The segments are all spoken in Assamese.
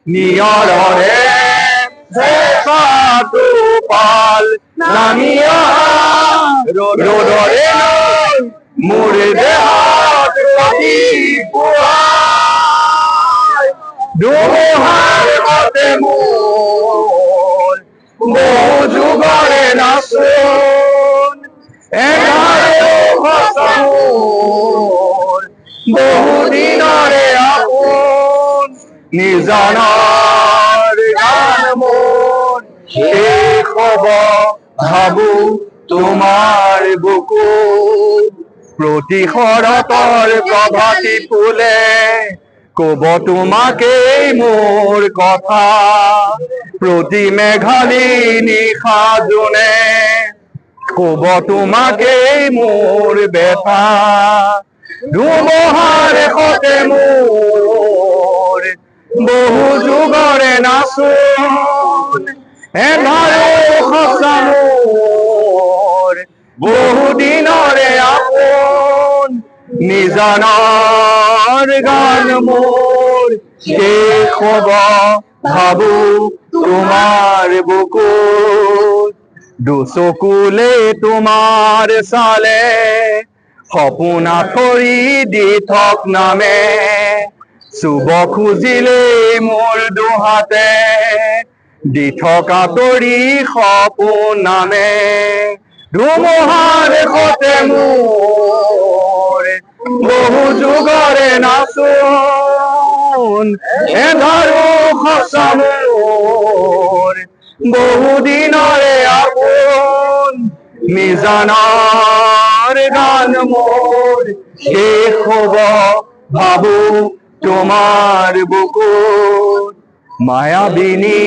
নিয়ৰৰে ভেঁচাটো পাল নামিয়া ৰ'দৰে মোৰ দেহত ৰাতিপুৱাই ধুমুহাৰ মতে মোৰ বহু যুগৰে নাচোন সঁচা মোৰ বহু দিনৰে আপোন নিজানৰ গান মোৰ শেষ হ'ব ভাবো তোমাৰ বুকুত প্ৰতি শৰতৰ প্ৰভাতী ফুলে কব তোমাকেই মোৰ কথা প্ৰতি মেঘালী নিশা জোনে কব তোমাকেই মোৰ ব্যথা ধুমুহাৰ সতে মোৰ বহু যুগৰে নাচোন সঁচা মোৰ বহু দিনৰে আপোন নিজানৰ গান মোৰ শেষ হ'ব ভাবো তোমাৰ বুকুত দুচকুলে তোমাৰ চালে সপোন আঁতৰি দি থক নামে চুব খুজিলে মোৰ দুহাতে দি থকা তৰি সপোন নামে ধুমুহাৰ সতে মোৰ বহু যুগৰে নাচোন সঁচা মোৰ বহু দিনৰে আপোন নিজানৰ গান মোৰ শেষ হ'ব ভাবো তোমাৰ বুকুত মায়াবিনী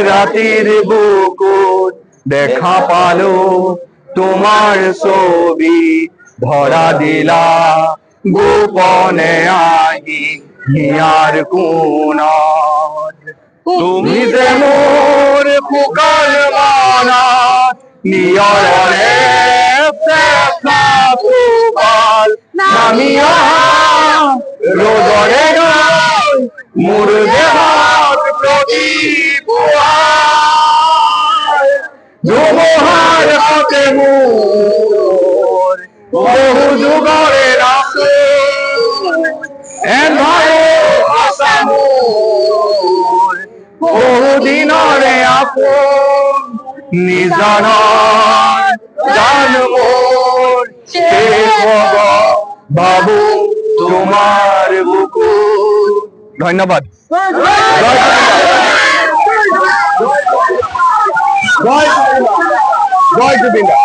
ৰাতিৰ বুকুত দেখা পালো তোমাৰ ছবি ধৰা দিলা গোপনে আহি হিয়াৰ কোণত তুমি যে মোৰ শুকান মনত নিয়ৰৰে পাল নামিয়া ৰ'দৰে মোৰ দেহত প্ৰতিপুৱাই ধুমুহাৰ সতে মোৰ বহু যুগৰে নাচোন সঁচা মোৰ বহু দিনৰে আপোন নিজানৰ গান মোৰ শেষ হ'ব ভাবো তোমাৰ বুকুত ধন্যবাদ জয় জুবিন দা